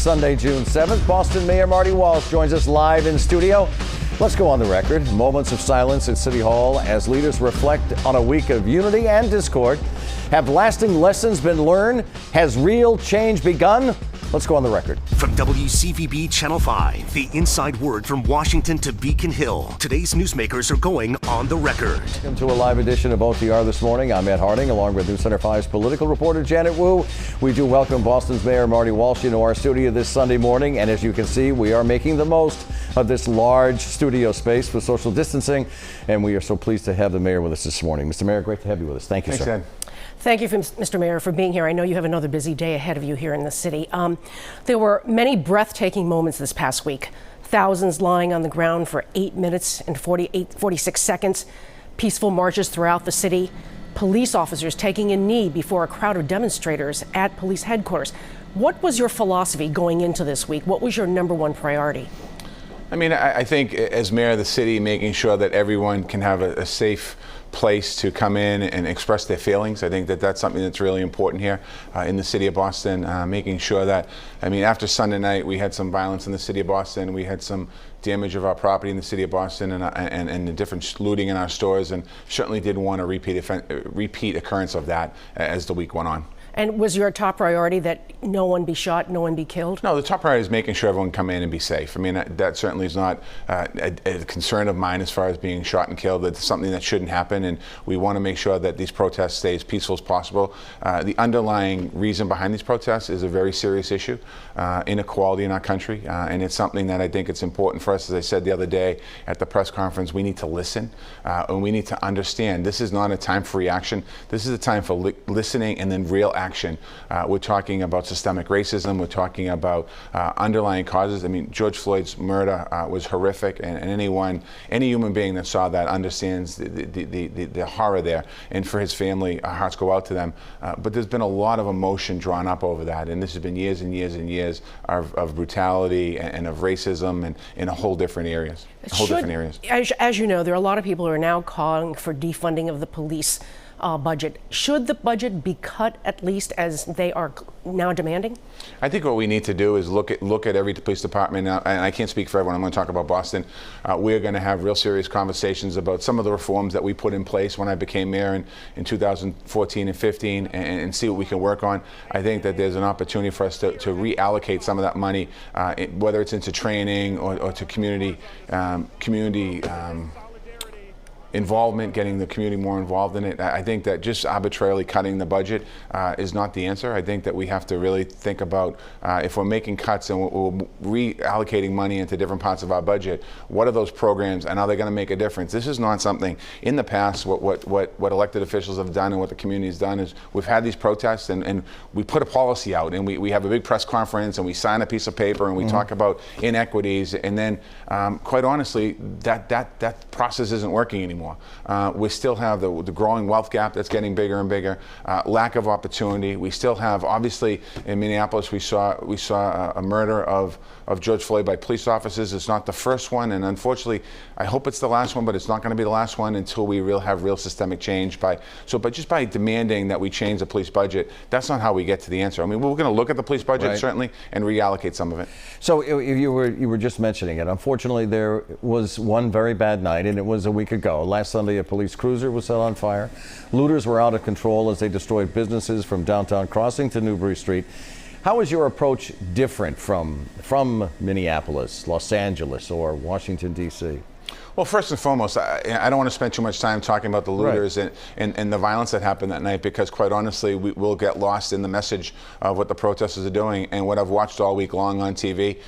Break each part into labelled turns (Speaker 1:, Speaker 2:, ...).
Speaker 1: Sunday, June 7th. Boston Mayor Marty Walsh joins us live in studio. Let's go on the record. Moments of silence at City Hall as leaders reflect on a week of unity and discord. Have lasting lessons been learned? Has real change begun? Let's go on the record.
Speaker 2: From WCVB Channel 5, the inside word from Washington to Beacon Hill. Today's newsmakers are going on the record.
Speaker 1: Welcome to a live edition of OTR this morning. I'm Ed Harding, along with News Center 5's political reporter Janet Wu. We do welcome Boston's Mayor Marty Walsh into our studio this Sunday morning. And as you can see, we are making the most of this large studio space with social distancing. And we are so pleased to have the mayor with us this morning. Mr. Mayor, great to have you with us. Thank you,
Speaker 3: Thanks,
Speaker 1: sir.
Speaker 3: Ed.
Speaker 4: Thank you, Mr. Mayor, for being here. I know you have another busy day ahead of you here in the city. There were many breathtaking moments this past week. Thousands lying on the ground for 8 minutes and 46 seconds. Peaceful marches throughout the city. Police officers taking a knee before a crowd of demonstrators at police headquarters. What was your philosophy going into this week? What was your number one priority?
Speaker 3: I mean, I think as mayor of the city, making sure that everyone can have a safe place to come in and express their feelings. I think that that's something that's really important here in the city of Boston, making sure that, I mean, after Sunday night, we had some violence in the city of Boston. We had some damage of our property in the city of Boston and the different looting in our stores, and certainly didn't want a repeat occurrence of that as the week went on.
Speaker 4: And was your top priority that no one be shot, no one be killed?
Speaker 3: No, the top priority is making sure everyone come in and be safe. I mean, that certainly is not a concern of mine as far as being shot and killed. It's something that shouldn't happen, and we want to make sure that these protests stay as peaceful as possible. The underlying reason behind these protests is a very serious issue, inequality in our country, and it's something that I think it's important for us. As I said the other day at the press conference, we need to listen, and we need to understand this is not a time for reaction. This is a time for listening and then real action. We're talking about systemic racism. We're talking about underlying causes. I mean, George Floyd's murder was horrific, and any human being that saw that understands the horror there. And for his family, our hearts go out to them. But there's been a lot of emotion drawn up over that, and this has been years and years and years of brutality and of racism and in a whole different areas. As
Speaker 4: you know, there are a lot of people who are now calling for defunding of the police budget. Should the budget be cut at least as they are now demanding?
Speaker 3: I think what we need to do is look at every police department now, and I can't speak for everyone. I'm going to talk about Boston. We're going to have real serious conversations about some of the reforms that we put in place when I became mayor in 2014 and 15 and see what we can work on. I think that there's an opportunity for us to reallocate some of that money, whether it's into training or to community involvement, getting the community more involved in it. I think that just arbitrarily cutting the budget is not the answer. I think that we have to really think about if we're making cuts and we're reallocating money into different parts of our budget, what are those programs and are they going to make a difference? This is not something, in the past, what elected officials have done and what the community has done is we've had these protests and we put a policy out and we have a big press conference and we sign a piece of paper and we talk about inequities, and then quite honestly, that process isn't working anymore. We still have the growing wealth gap that's getting bigger and bigger, lack of opportunity. We still have, obviously, in Minneapolis, we saw a murder of George Floyd by police officers. It's not the first one, and unfortunately, I hope it's the last one, but it's not going to be the last one until we have real systemic change. But just by demanding that we change the police budget, that's not how we get to the answer. I mean, we're going to look at the police budget, certainly, and reallocate some of it.
Speaker 1: So you were just mentioning it. Unfortunately, there was one very bad night, and it was a week ago. Last Sunday, a police cruiser was set on fire. Looters were out of control as they destroyed businesses from downtown Crossing to Newbury Street. How is your approach different from Minneapolis, Los Angeles, or Washington, D.C.?
Speaker 3: Well, first and foremost, I don't want to spend too much time talking about the looters and the violence that happened that night, because quite honestly, we'll get lost in the message of what the protesters are doing. And what I've watched all week long on TV,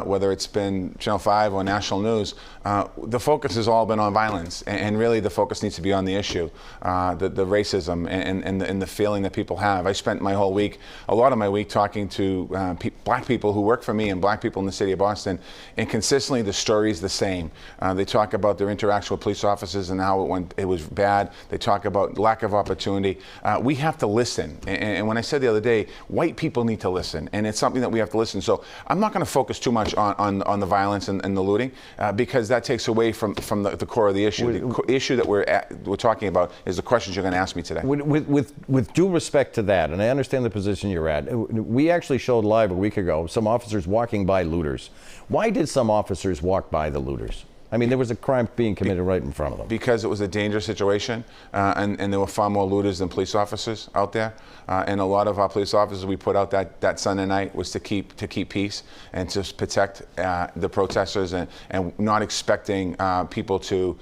Speaker 3: whether it's been Channel 5 or national news, the focus has all been on violence. And really the focus needs to be on the issue, the racism and the feeling that people have. I spent my whole week, a lot of my week, talking to black people who work for me and black people in the city of Boston, and consistently the story is the same. They talk talk about their interaction with police officers and how it was bad. They talk about lack of opportunity. We have to listen. And when I said the other day, white people need to listen, and it's something that we have to listen. So I'm not going to focus too much on the violence and the looting because that takes away from the core of the issue. The issue that we're talking about is the questions you're going to ask me today.
Speaker 1: With due respect to that, and I understand the position you're at, we actually showed live a week ago some officers walking by looters. Why did some officers walk by the looters? I mean, there was a crime being committed right in front of them.
Speaker 3: Because it was a dangerous situation, and there were far more looters than police officers out there. And a lot of our police officers we put out that Sunday night was to keep peace and to protect the protesters and not expecting people to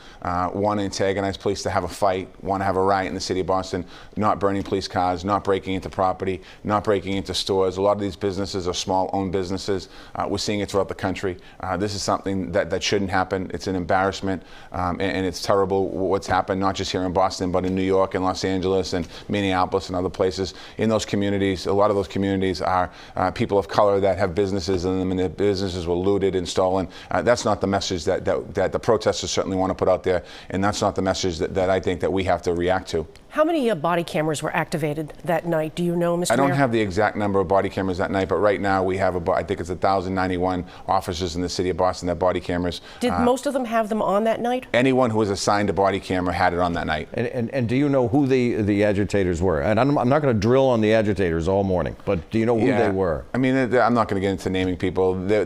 Speaker 3: want to antagonize police, to have a fight, want to have a riot in the city of Boston, not burning police cars, not breaking into property, not breaking into stores. A lot of these businesses are small-owned businesses. We're seeing it throughout the country. This is something that shouldn't happen. It's an embarrassment, and it's terrible what's happened, not just here in Boston, but in New York and Los Angeles and Minneapolis and other places. In those communities, a lot of those communities are people of color that have businesses in them, and their businesses were looted and stolen. That's not the message that the protesters certainly want to put out there, and that's not the message that I think that we have to react to.
Speaker 4: How many body cameras were activated that night? Do you know, Mr.
Speaker 3: I don't
Speaker 4: Mayor?
Speaker 3: have the exact number of body cameras that night, but right now we have about, I think it's 1,091 officers in the city of Boston that have body cameras.
Speaker 4: Did most of them have them on that night?
Speaker 3: Anyone who was assigned a body camera had it on that night.
Speaker 1: And do you know who the agitators were? And I'm not going to drill on the agitators all morning, but do you know who they were?
Speaker 3: I mean, I'm not going to get into naming people. They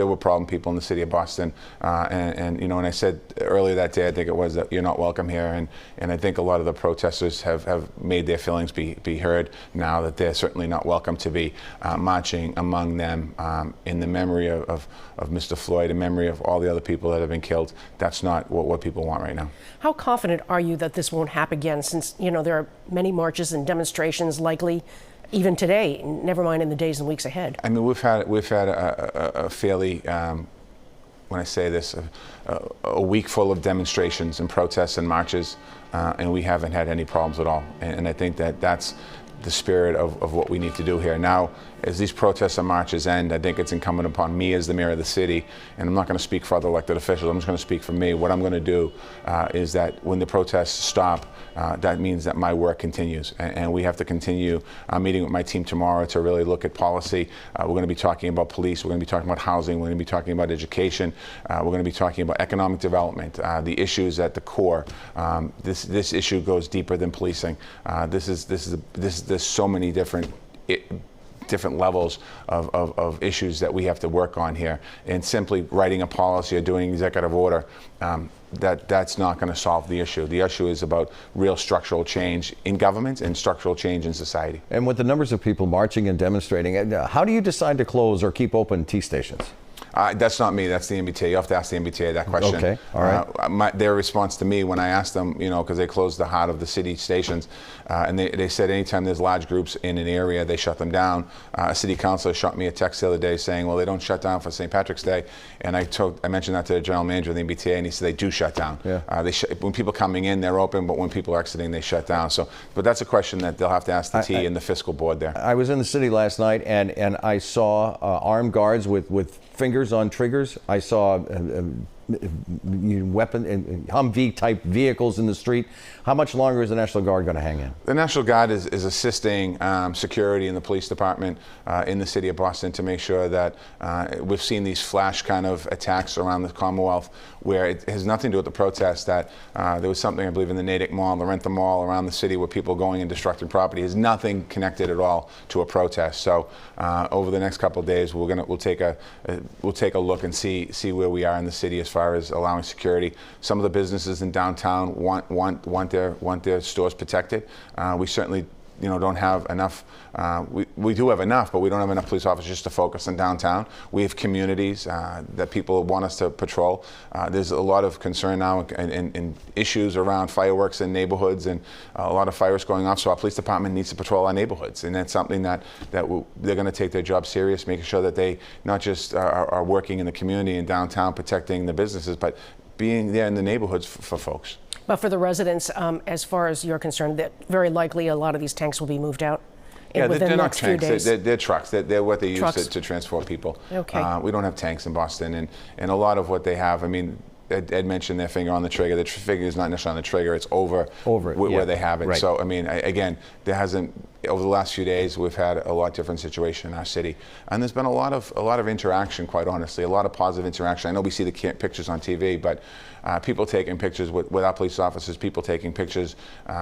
Speaker 3: were problem people in the city of Boston. And you know, and I said earlier that day, I think it was, that you're not welcome here. And I think a lot of the protesters have made their feelings be heard now that they're certainly not welcome to be marching among them in the memory of Mr. Floyd, in memory of all the other people that have been killed. That's not what people want right now. How
Speaker 4: confident are you that this won't happen again, since, you know, there are many marches and demonstrations likely even today, never mind in the days and weeks ahead?
Speaker 3: I mean, we've had a fairly, when I say this, a week full of demonstrations and protests and marches, and we haven't had any problems at all. And I think that's the spirit of what we need to do here. Now, as these protests and marches end, I think it's incumbent upon me as the mayor of the city, and I'm not going to speak for other elected officials, I'm just going to speak for me. What I'm going to do is that when the protests stop, that means that my work continues. And we have to continue. I'm meeting with my team tomorrow to really look at policy. We're going to be talking about police, we're going to be talking about housing, we're going to be talking about education, we're going to be talking about economic development, the issues at the core. This issue goes deeper than policing. There's so many different levels of issues that we have to work on here, and simply writing a policy or doing an executive order, that's not going to solve the issue. The issue is about real structural change in government and structural change in society.
Speaker 1: And with the numbers of people marching and demonstrating, how do you decide to close or keep open T stations?
Speaker 3: That's not me. That's the MBTA. You have to ask the MBTA that question.
Speaker 1: Okay, all right.
Speaker 3: Their response to me when I asked them, you know, because they closed the heart of the city stations, and they said anytime there's large groups in an area, they shut them down. A city councilor shot me a text the other day saying, well, they don't shut down for St. Patrick's Day, and I mentioned that to the general manager of the MBTA, and he said they do shut down.
Speaker 1: Yeah.
Speaker 3: When people coming in, they're open, but when people are exiting, they shut down. So, but that's a question that they'll have to ask the T and the fiscal board there.
Speaker 1: I was in the city last night, and I saw armed guards with fingers on triggers. I saw weapon and Humvee type vehicles in the street. How much longer is the National Guard going to hang in?
Speaker 3: The National Guard is assisting security in the police department in the city of Boston to make sure that we've seen these flash kind of attacks around the Commonwealth where it has nothing to do with the protest. That there was something, I believe, in the Natick Mall, the Rentham Mall around the city where people going and destructing property. It has nothing connected at all to a protest. So over the next couple of days, we'll take a look and see where we are in the city as far as allowing security. Some of the businesses in downtown want their stores protected. We certainly don't have enough. We do have enough, but we don't have enough police officers to focus on downtown. We have communities that people want us to patrol. There's a lot of concern now and issues around fireworks in neighborhoods, and a lot of fires going off. So our police department needs to patrol our neighborhoods, and that's something that they're going to take their job serious, making sure that they not just are working in the community in downtown, protecting the businesses, but being there in the neighborhoods for folks.
Speaker 4: But for the residents, as far as you're concerned, that very likely a lot of these tanks will be moved out within
Speaker 3: they're
Speaker 4: the
Speaker 3: not
Speaker 4: next few
Speaker 3: tanks.
Speaker 4: days.
Speaker 3: They're trucks. They're what they use
Speaker 4: Trucks.
Speaker 3: to transport people.
Speaker 4: Okay.
Speaker 3: We don't have tanks in Boston, and a lot of what they have, I mean, Ed mentioned their finger on the trigger. The finger is not necessarily on the trigger. It's over
Speaker 1: it,
Speaker 3: where
Speaker 1: yeah.
Speaker 3: they have it.
Speaker 1: Right.
Speaker 3: So, I mean, again, there hasn't, over the last few days, we've had a lot different situation in our city. And there's been a lot of interaction, quite honestly, a lot of positive interaction. I know we see the pictures on TV, but people taking pictures with our police officers, people taking pictures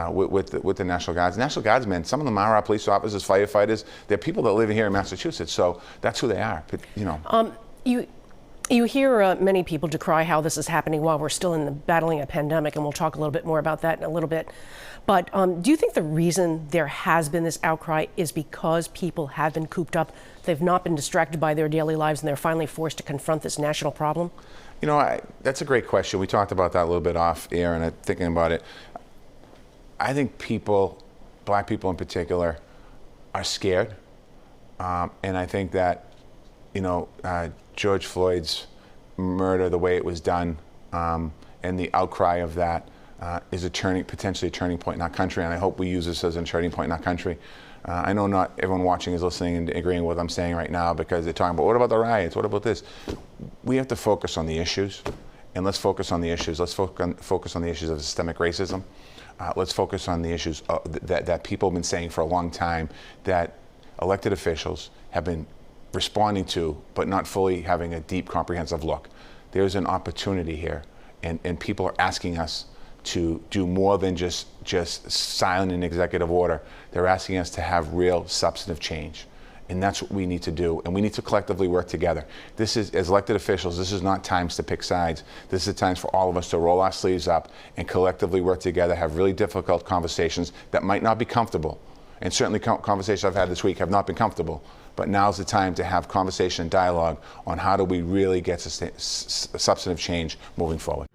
Speaker 3: with the National Guards. National Guardsmen, some of them are our police officers, firefighters. They're people that live here in Massachusetts, so that's who they are, you know.
Speaker 4: You hear many people decry how this is happening while we're still battling a pandemic, and we'll talk a little bit more about that in a little bit. But do you think the reason there has been this outcry is because people have been cooped up? They've not been distracted by their daily lives, and they're finally forced to confront this national problem?
Speaker 3: You know, that's a great question. We talked about that a little bit off air, and I'm thinking about it. I think people, black people in particular, are scared. And I think that, you know, George Floyd's murder, the way it was done, and the outcry of that is potentially a turning point in our country, and I hope we use this as a turning point in our country. I know not everyone watching is listening and agreeing with what I'm saying right now because they're talking about, what about the riots? What about this? We have to focus on the issues, and let's focus on the issues. Let's focus on the issues of systemic racism. Let's focus on the issues that people have been saying for a long time that elected officials have been responding to, but not fully having a deep, comprehensive look. There's an opportunity here, and people are asking us to do more than just silent an executive order. They're asking us to have real substantive change. And that's what we need to do. And we need to collectively work together. This is, as elected officials, this is not times to pick sides. This is times for all of us to roll our sleeves up and collectively work together, have really difficult conversations that might not be comfortable. And certainly conversations I've had this week have not been comfortable. But now's the time to have conversation and dialogue on how do we really get substantive change moving forward.